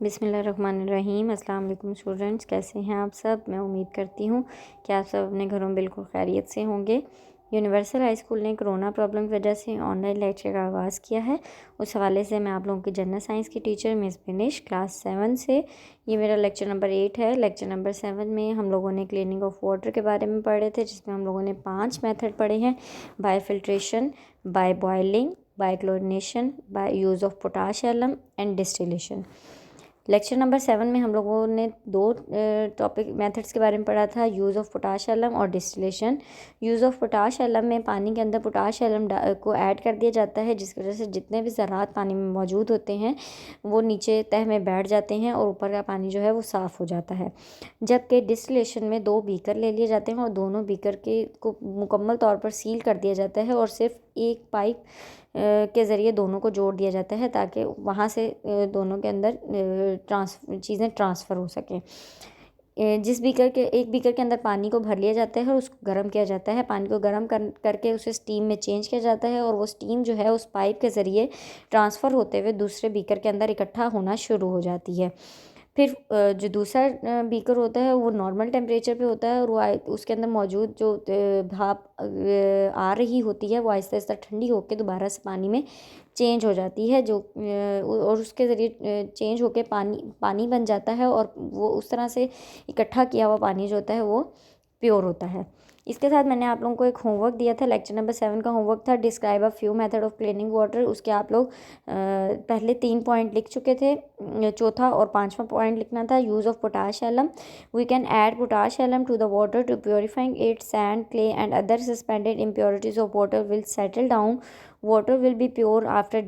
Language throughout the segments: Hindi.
बिस्मिल्लाहिर्रहमानिर्रहीम। अस्सलाम वालेकुम स्टूडेंट्स, कैसे हैं आप सब। मैं उम्मीद करती हूँ कि आप सब अपने घरों में बिल्कुल खैरियत से होंगे। यूनिवर्सल हाई स्कूल ने कोरोना प्रॉब्लम की वजह से ऑनलाइन लेक्चर का आगाज़ किया है। उस हवाले से मैं आप लोगों की जनरल साइंस की टीचर मिस बिनिश क्लास 7 से, ये मेरा लेक्चर नंबर 8 है। लेक्चर नंबर 7 में हम लोगों ने क्लीनिंग ऑफ वाटर के बारे में पढ़े थे, जिसमें हम लोगों ने 5 मेथड पढ़े हैं। By filtration, by boiling, by chlorination, by use of potash alum and distillation. Lecture number 7 में हम लोगों ने 2 टॉपिक मेथड्स के बारे में पढ़ा था, यूज़ ऑफ पोटाश एलम और distillation. Use of potash alum में पानी के अंदर पोटाश एलम को ऐड कर दिया जाता है, जिसकी वजह से जितने भी ज़रात पानी में मौजूद होते हैं वो नीचे तह में बैठ जाते हैं और ऊपर का पानी जो है वो साफ़ हो जाता है। जबकि डिस्टिलेशन में 2 बीकर ले लिए जाते हैं और दोनों बीकर को मुकम्मल तौर पर सील कर दिया जाता है और सिर्फ एक पाइप के ज़रिए दोनों को जोड़ दिया जाता है, ताकि वहाँ से दोनों के अंदर चीज़ें ट्रांसफ़र हो सकें। एक बीकर के अंदर पानी को भर लिया जाता है और उसको गर्म किया जाता है। पानी को गर्म करके उसे स्टीम में चेंज किया जाता है और वो स्टीम जो है उस पाइप के ज़रिए ट्रांसफ़र होते हुए दूसरे बीकर के अंदर इकट्ठा होना शुरू हो जाती है। फिर जो दूसरा बीकर होता है वो नॉर्मल टेम्परेचर पे होता है और वो उसके अंदर मौजूद जो भाप आ रही होती है वो आहिस्ता आहिस्ता ठंडी होकर दोबारा से पानी में चेंज हो जाती है, जो और उसके ज़रिए चेंज होकर पानी बन जाता है और वो उस तरह से इकट्ठा किया हुआ पानी जो होता है वो प्योर होता है। इसके साथ मैंने आप लोगों को एक होमवर्क दिया था। लेक्चर नंबर 7 का होमवर्क था describe a few method of cleaning water. उसके आप लोग पहले 3 पॉइंट लिख चुके थे, चौथा और 5वां पॉइंट लिखना था। Use of potash alum, we can add potash alum to the water to purifying it, sand, clay and other suspended impurities of water will settle down, water will be pure after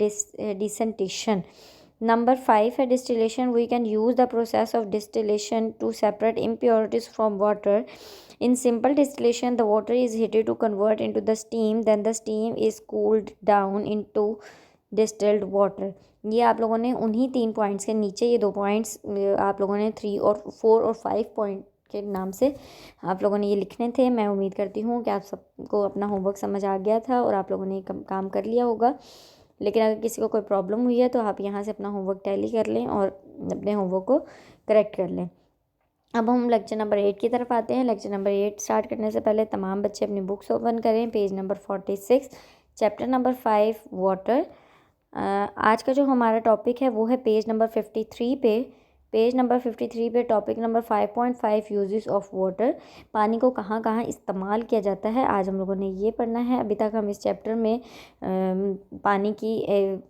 decantation. Number 5 है distillation. We can use the process of distillation to separate impurities from water. In simple distillation, the water is heated to convert into the steam. Then the steam is cooled down into distilled water. ये आप लोगों ने उन्हीं 3 पॉइंट्स के नीचे ये 2 पॉइंट्स आप लोगों ने 3 और 4 और 5 पॉइंट के नाम से आप लोगों ने ये लिखने थे। मैं उम्मीद करती हूँ कि आप सबको अपना होमवर्क समझ आ गया था और आप लोगों ने काम कर लिया होगा। लेकिन अगर किसी को कोई प्रॉब्लम हुई है तो आप यहाँ से अपना होमवर्क टैली कर लें और अपने होमवर्क को करेक्ट कर लें। अब हम लेक्चर नंबर 8 की तरफ आते हैं। लेक्चर नंबर 8 स्टार्ट करने से पहले तमाम बच्चे अपनी बुक्स ओपन करें, page number 46, chapter number 5 water. आज का जो हमारा टॉपिक है वो है पेज नंबर 53 पे। पेज नंबर 53 पे topic number 5.5 uses of water. पानी को कहाँ कहाँ इस्तेमाल किया जाता है, आज हम लोगों ने ये पढ़ना है। अभी तक हम इस चैप्टर में पानी की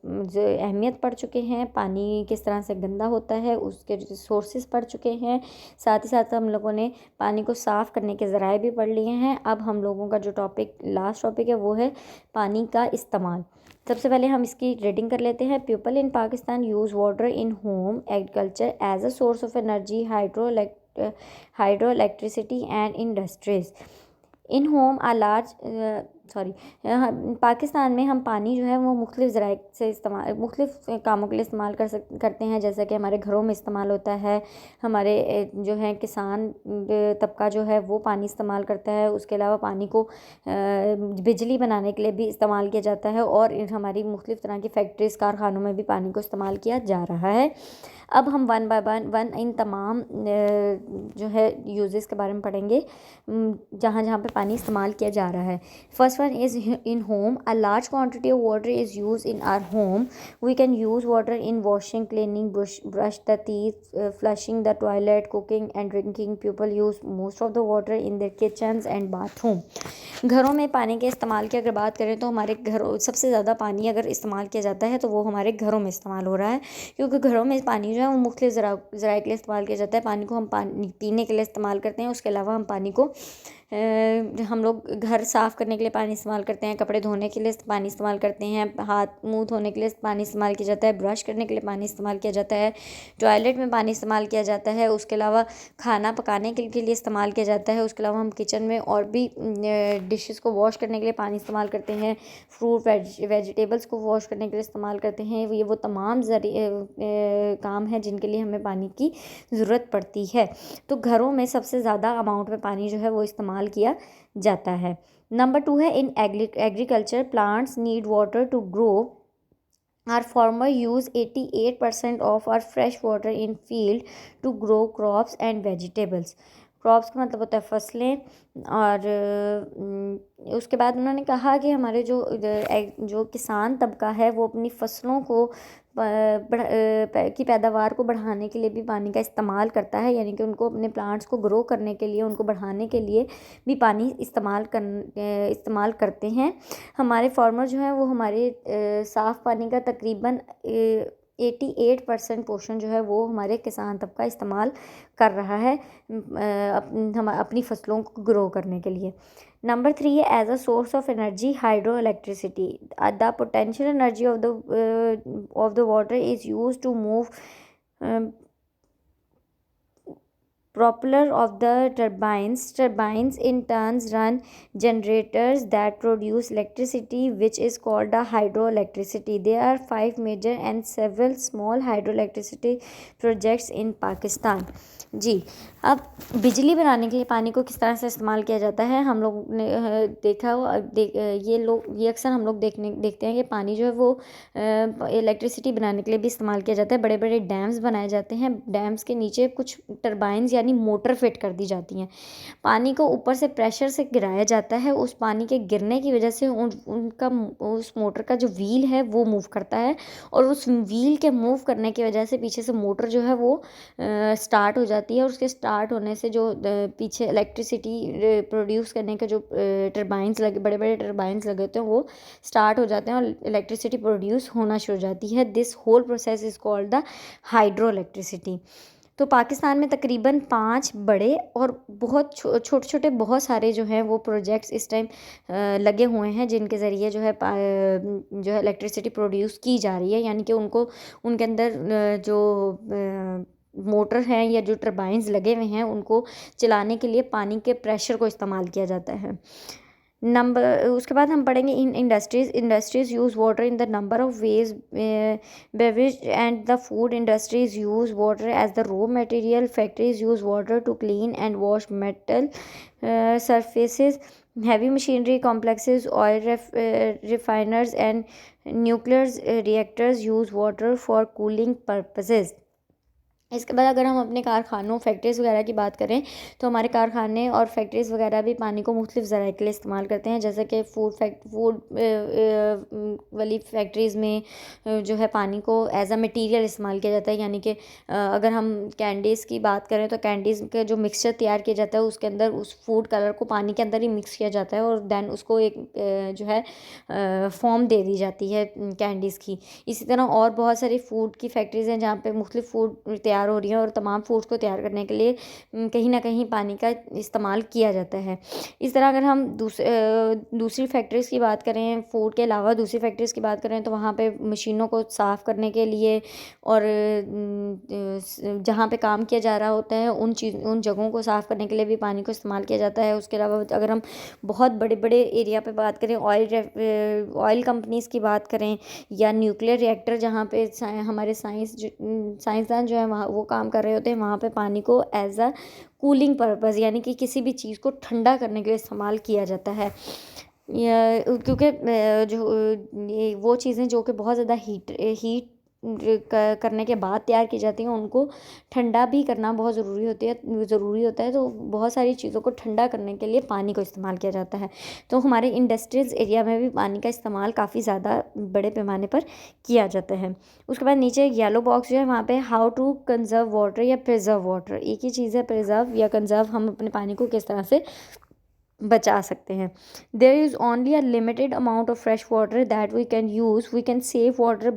जो अहमियत पढ़ चुके हैं, पानी किस तरह से गंदा होता है उसके सोर्सेज पढ़ चुके हैं। साथ ही साथ हम लोगों ने पानी को साफ़ करने के ज़राए भी पढ़ लिए हैं। अब हम लोगों का जो लास्ट टॉपिक है वो है पानी का इस्तेमाल। सबसे पहले हम इसकी रीडिंग कर लेते हैं। People in Pakistan use water in home agriculture as a source of energy, hydro electricity and industries. In home a large Pakistan में हम पानी जो है वो मुख्तलिफ़ ज़राए से इस्तेमाल मुख्तलिफ़ कामों के लिए इस्तेमाल करते हैं, जैसा कि हमारे घरों में इस्तेमाल होता है। हमारे जो है किसान तबका जो है वो पानी इस्तेमाल करता है। उसके अलावा पानी को बिजली बनाने के लिए भी इस्तेमाल किया जाता है और हमारी मुख्तलिफ़ तरह की फैक्ट्रीज़ कारखानों में भी पानी को इस्तेमाल किया जा रहा है। अब हम वन बाय वन इन तमाम जो है यूजेस के बारे में पढ़ेंगे जहाँ जहाँ पे पानी इस्तेमाल किया जा रहा है। First one is in home. A large quantity of water is use in our home. We can use water in washing, cleaning, brush the teeth, flushing the toilet, cooking and drinking. People use most of the water in their kitchens and bathroom. घरों में पानी के इस्तेमाल की अगर बात करें तो हमारे घरों सबसे ज़्यादा पानी अगर इस्तेमाल किया जाता है तो वो हमारे घरों में इस्तेमाल हो रहा है, क्योंकि घरों में पानी जो है वो मुख्तलिफ़ ज़राए के लिए इस्तेमाल किया जाता है। पानी को हम पानी पीने के लिए इस्तेमाल करते हैं, उसके अलावा हम पानी को हम लोग घर साफ़ करने के लिए पानी इस्तेमाल करते हैं, कपड़े धोने के लिए पानी इस्तेमाल करते हैं, हाथ मुंह धोने के लिए पानी इस्तेमाल किया जाता है, ब्रश करने के लिए पानी इस्तेमाल किया जाता है, टॉयलेट में पानी इस्तेमाल किया जाता है, उसके अलावा खाना पकाने के लिए इस्तेमाल किया जाता है। उसके अलावा हम किचन में और भी डिशेस को वॉश करने के लिए पानी इस्तेमाल करते हैं, फ्रूट वेजिटेबल्स को वॉश करने के लिए इस्तेमाल करते हैं। ये वो तमाम काम है जिनके लिए हमें पानी की ज़रूरत पड़ती है। तो घरों में सबसे ज़्यादा अमाउंट में पानी जो है वो इस्तेमाल किया जाता है। नंबर 2 है in agriculture, plants need water to grow Our farmer use 88% of our fresh water in field to grow crops and vegetables. Crops का मतलब होता है फसलें। और उसके बाद उन्होंने कहा कि हमारे जो किसान तबका है वो अपनी फसलों को की पैदावार को बढ़ाने के लिए भी पानी का इस्तेमाल करता है, यानी कि उनको अपने प्लांट्स को ग्रो करने के लिए, उनको बढ़ाने के लिए भी पानी इस्तेमाल करते हैं। हमारे फार्मर जो हैं वो हमारे साफ़ पानी का तकरीबन 88% पोर्शन जो है वो हमारे किसान तबका इस्तेमाल कर रहा है हम अपनी फसलों को ग्रो करने के लिए। नंबर 3 है as a source of energy hydro electricity. The potential energy of the water is use to move propeller of the turbines in turns run generators that produce electricity, which is called a hydroelectricity. There are 5 major and several small hydroelectricity projects in Pakistan. जी, अब बिजली बनाने के लिए पानी को किस तरह से इस्तेमाल किया जाता है हम लोग ने देखा हो। ये अक्सर हम लोग देखते हैं कि पानी जो है वो इलेक्ट्रिसिटी बनाने के लिए भी इस्तेमाल किया जाता है। बड़े बड़े डैम्स बनाए जाते हैं, डैम्स के नीचे कुछ टरबाइंस यानी मोटर फिट कर दी जाती हैं। पानी को ऊपर से प्रेशर से गिराया जाता है, उस पानी के गिरने की वजह से उस मोटर का जो व्हील है वो मूव करता है, और उस व्हील के मूव करने की वजह से पीछे से मोटर जो है वो स्टार्ट हो जाती है, और उसके स्टार्ट होने से जो पीछे इलेक्ट्रिसिटी प्रोड्यूस करने के जो बड़े बड़े टरबाइंस लगे होते हैं वो स्टार्ट हो जाते हैं और इलेक्ट्रिसिटी प्रोड्यूस होना शुरू हो जाती है। This whole process is called the hydro electricity. तो पाकिस्तान में तकरीबन 5 बड़े और बहुत छोटे छोटे बहुत सारे जो हैं वो प्रोजेक्ट्स इस टाइम लगे हुए हैं, जिनके ज़रिए जो है इलेक्ट्रिसिटी प्रोड्यूस की जा रही है, यानी कि उनके अंदर जो मोटर हैं या जो टरबाइंस लगे हुए हैं उनको चलाने के लिए पानी के प्रेशर को इस्तेमाल किया जाता है। उसके बाद हम पढ़ेंगे इन industries use water in the number of ways. Beverage and the food industries use water as the raw material. Factories use water to clean and wash metal surfaces. Heavy machinery complexes, oil refiners and nuclear reactors use water for cooling purposes. इसके बाद अगर हम अपने कारखानों फैक्ट्रीज़ वगैरह की बात करें तो हमारे कारखाने और फैक्ट्रीज़ वगैरह भी पानी को मुख्तलिफ़ ज़राए के लिए इस्तेमाल करते हैं, जैसे कि फूड वाली फैक्ट्रीज़ में जो है पानी को एज अ मटीरियल इस्तेमाल किया जाता है, यानी कि अगर हम कैंडीज़ की बात करें तो कैंडीज़ का जो मिक्सचर तैयार किया जाता है उसके अंदर उस फूड कलर को पानी के अंदर ही मिक्स किया जाता है और दैन उसको एक जो है फॉर्म दे दी जाती है कैंडीज़ की। इसी तरह और बहुत सारी फूड की फैक्ट्रीज़ हैं जहाँ पे मुख्तलिफ़ फूड तैयार हो रही हैं और तमाम फूड्स को तैयार करने के लिए कहीं ना कहीं पानी का इस्तेमाल किया जाता है। इस तरह अगर हम दूसरी फैक्ट्रीज़ की बात करें, फूड के अलावा दूसरी फैक्ट्रीज़ की बात करें तो वहाँ पे मशीनों को साफ़ करने के लिए और जहाँ पे काम किया जा रहा होता है उन जगहों को साफ़ करने के लिए भी पानी को इस्तेमाल किया जाता है। उसके अलावा अगर हम बहुत बड़े बड़े एरिया पे बात करें, ऑयल कंपनीज़ की बात करें या न्यूक्लियर रिएक्टर जहाँ पे हमारे साइंसदान जो है वहाँ वो काम कर रहे होते हैं, वहाँ पे पानी को एज अ कूलिंग पर्पज़ यानी कि किसी भी चीज़ को ठंडा करने के लिए इस्तेमाल किया जाता है। क्योंकि जो वो चीज़ें जो कि बहुत ज़्यादा हीट करने के बाद तैयार की जाती हैं उनको ठंडा भी करना बहुत ज़रूरी होता है। तो बहुत सारी चीज़ों को ठंडा करने के लिए पानी को इस्तेमाल किया जाता है। तो हमारे इंडस्ट्रीज़ एरिया में भी पानी का इस्तेमाल काफ़ी ज़्यादा बड़े पैमाने पर किया जाता है। उसके बाद नीचे येलो बॉक्स जो है वहाँ पे हाउ टू कंज़र्व वाटर या प्रिजर्व वाटर, एक ही चीज़ है प्रिजर्व या कंज़र्व, हम अपने पानी को किस तरह से बचा सकते हैं। There is only a limited amount of fresh water that we can save water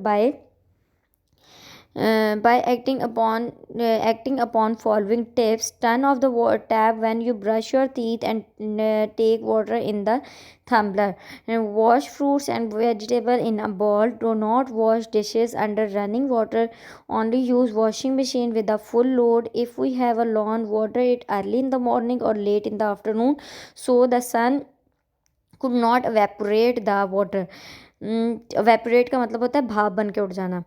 by acting upon following tips. Turn off the tap when you brush your teeth and take water in the tumbler. Wash fruits and vegetables in a bowl. Do not wash dishes under running water. Only use washing machine with a full load. If we have a lawn, water it early in the morning or late in the afternoon so the sun could not evaporate the water. evaporate का मतलब होता है भाप बन के उड़ जाना।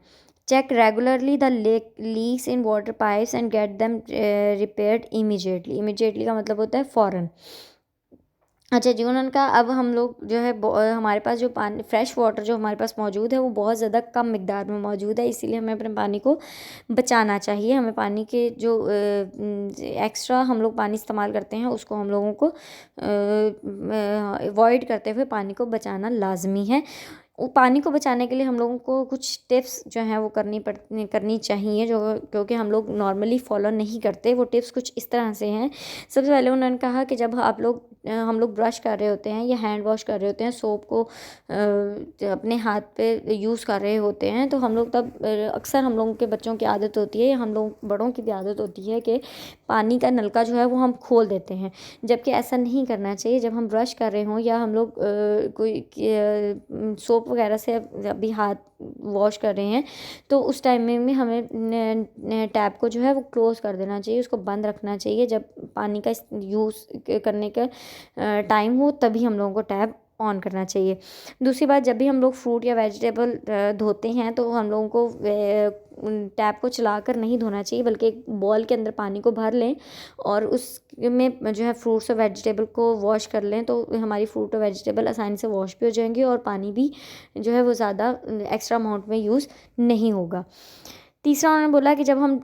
Check regularly the leaks in water pipes and get them repaired immediately. Immediately का मतलब होता है फ़ौरन। अच्छा जी, उन्होंने कहा अब हम लोग जो है हमारे पास जो पानी फ्रेश वाटर जो हमारे पास मौजूद है वो बहुत ज़्यादा कम मिकदार में मौजूद है, इसीलिए हमें अपने पानी को बचाना चाहिए। हमें पानी के जो एक्स्ट्रा हम लोग पानी इस्तेमाल करते हैं उसको हम लोगों को अवॉइड करते हुए पानी को बचाना लाजमी है। वो पानी को बचाने के लिए हम लोगों को कुछ टिप्स जो हैं वो करनी चाहिए, जो क्योंकि हम लोग नॉर्मली फॉलो नहीं करते। वो टिप्स कुछ इस तरह से हैं। सबसे पहले उन्होंने कहा कि जब हम लोग ब्रश कर रहे होते हैं या हैंड वॉश कर रहे होते हैं, सोप को अपने हाथ पे यूज़ कर रहे होते हैं, तो हम लोग तब अक्सर हम लोगों के बच्चों की आदत होती है या हम लोग बड़ों की भी आदत होती है कि पानी का नलका जो है वो हम खोल देते हैं, जबकि ऐसा नहीं करना चाहिए। जब हम ब्रश कर रहे हों या हम लोग कोई सोप वगैरह से अभी हाथ वॉश कर रहे हैं, तो उस टाइम में हमें टैप को जो है वो क्लोज़ कर देना चाहिए, उसको बंद रखना चाहिए। जब पानी का यूज़ करने का टाइम हो तभी हम लोगों को टैप ऑन करना चाहिए। दूसरी बात, जब भी हम लोग फ्रूट या वेजिटेबल धोते हैं तो हम लोगों को टैप को चलाकर नहीं धोना चाहिए, बल्कि एक बॉल के अंदर पानी को भर लें और उसमें जो है फ्रूट्स और वेजिटेबल को वॉश कर लें, तो हमारी फ्रूट और वेजिटेबल आसानी से वॉश भी हो जाएंगी और पानी भी जो है वो ज़्यादा एक्स्ट्रा अमाउंट में यूज़ नहीं होगा। तीसरा उन्होंने बोला कि जब हम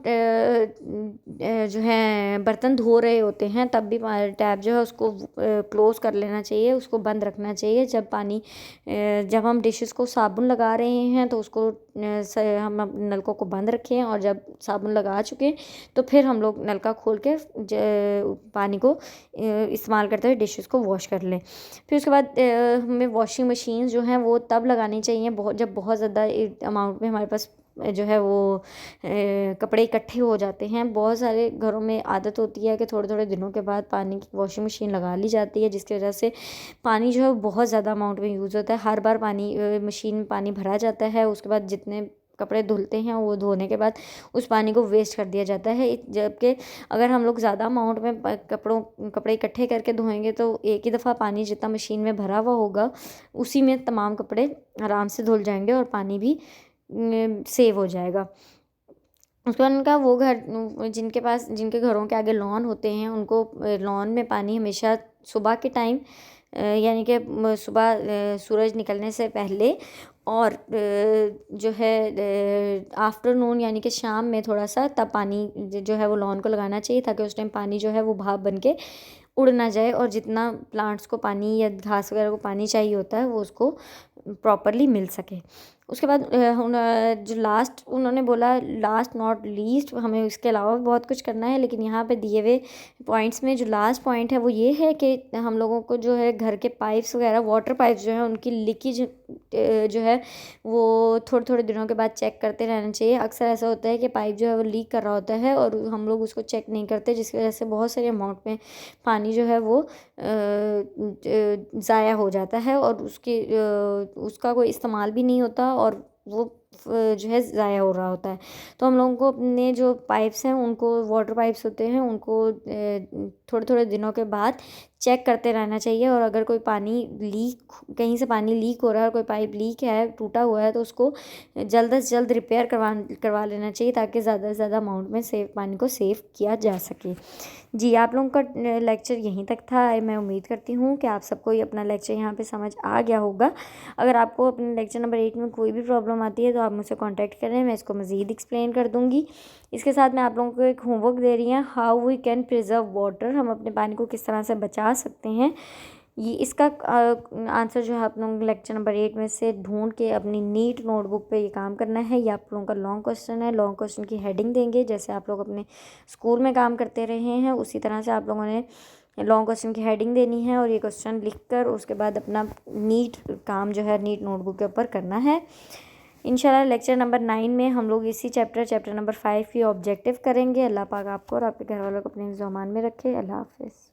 जो है बर्तन धो रहे होते हैं तब भी टैप जो है उसको क्लोज़ कर लेना चाहिए, उसको बंद रखना चाहिए। जब हम डिशेस को साबुन लगा रहे हैं तो उसको हम नलकों को बंद रखें, और जब साबुन लगा चुके तो फिर हम लोग नलका खोल के पानी को इस्तेमाल करते हुए डिशेस को वॉश कर लें। फिर उसके बाद हमें वॉशिंग मशीन जो हैं वो तब लगानी चाहिए जब बहुत ज़्यादा अमाउंट में हमारे पास जो है वो कपड़े इकट्ठे हो जाते हैं। बहुत सारे घरों में आदत होती है कि थोड़े थोड़े दिनों के बाद पानी की वॉशिंग मशीन लगा ली जाती है, जिसकी वजह से पानी जो है वो बहुत ज़्यादा अमाउंट में यूज़ होता है। हर बार मशीन में पानी भरा जाता है, उसके बाद जितने कपड़े धुलते हैं वो धोने के बाद उस पानी को वेस्ट कर दिया जाता है। जबकि अगर हम लोग ज़्यादा अमाउंट में कपड़े इकट्ठे करके धोएंगे तो एक ही दफ़ा पानी जितना मशीन में भरा हुआ होगा उसी में तमाम कपड़े आराम से धुल जाएंगे और पानी भी सेव हो जाएगा। उसके बाद उनका वो घर जिनके घरों के आगे लॉन होते हैं उनको लॉन में पानी हमेशा सुबह के टाइम यानी कि सुबह सूरज निकलने से पहले और जो है आफ्टरनून यानी कि शाम में थोड़ा सा तब पानी जो है वो लॉन को लगाना चाहिए, ताकि उस टाइम पानी जो है वो भाप बन के उड़ ना जाए और जितना प्लांट्स को पानी या घास वगैरह को पानी चाहिए होता है वो उसको प्रॉपरली मिल सके। उसके बाद जो लास्ट उन्होंने बोला, लास्ट नॉट लीस्ट, हमें इसके अलावा भी बहुत कुछ करना है, लेकिन यहाँ पे दिए हुए पॉइंट्स में जो लास्ट पॉइंट है वो ये है कि हम लोगों को जो है घर के पाइप्स वगैरह वाटर पाइप्स जो है उनकी लीकेज जो है वो थोड़े थोड़े दिनों के बाद चेक करते रहना चाहिए। अक्सर ऐसा होता है कि पाइप जो है वो लीक कर रहा होता है और हम लोग उसको चेक नहीं करते, जिसकी वजह से बहुत सारे अमाउंट में पानी जो है वो ज़ाया हो जाता है और उसका कोई इस्तेमाल भी नहीं होता और वो जो है ज़ाया हो रहा होता है। तो हम लोगों को अपने जो पाइप्स हैं उनको, वाटर पाइप्स होते हैं उनको थोड़े थोड़े दिनों के बाद चेक करते रहना चाहिए, और अगर कोई कहीं से पानी लीक हो रहा है और कोई पाइप लीक है, टूटा हुआ है, तो उसको जल्द से जल्द रिपेयर करवा लेना चाहिए, ताकि ज़्यादा से ज़्यादा अमाउंट में पानी को सेव किया जा सके। जी, आप लोगों का लेक्चर यहीं तक था। मैं उम्मीद करती हूँ कि आप सबको ये अपना लेक्चर यहाँ पे समझ आ गया होगा। अगर आपको अपने लेक्चर नंबर 8 में कोई भी प्रॉब्लम आती है तो आप मुझसे कांटेक्ट करें, मैं इसको मज़ीद एक्सप्लेन कर दूँगी। इसके साथ मैं आप लोगों को एक होमवर्क दे रही हूँ, how we can preserve water, हम अपने पानी को किस तरह से बचा सकते हैं। ये इसका आंसर जो है आप लोगों को लेक्चर नंबर 8 में से ढूंढ के अपनी नीट नोटबुक पे ये काम करना है। ये आप लोगों का लॉन्ग क्वेश्चन है, लॉन्ग क्वेश्चन की हेडिंग देंगे, जैसे आप लोग अपने स्कूल में काम करते रहे हैं उसी तरह से आप लोगों ने लॉन्ग क्वेश्चन की हेडिंग देनी है और ये क्वेश्चन लिख कर उसके बाद अपना नीट काम जो है नीट नोटबुक के ऊपर करना है। इंशाल्लाह लेक्चर नंबर 9 में हम लोग इसी चैप्टर नंबर 5 की ऑब्जेक्टिव करेंगे। अल्लाह पाक आपको और आपके घर वालों को अपने ज़मान में रखे। अल्लाह हाफ़िज़।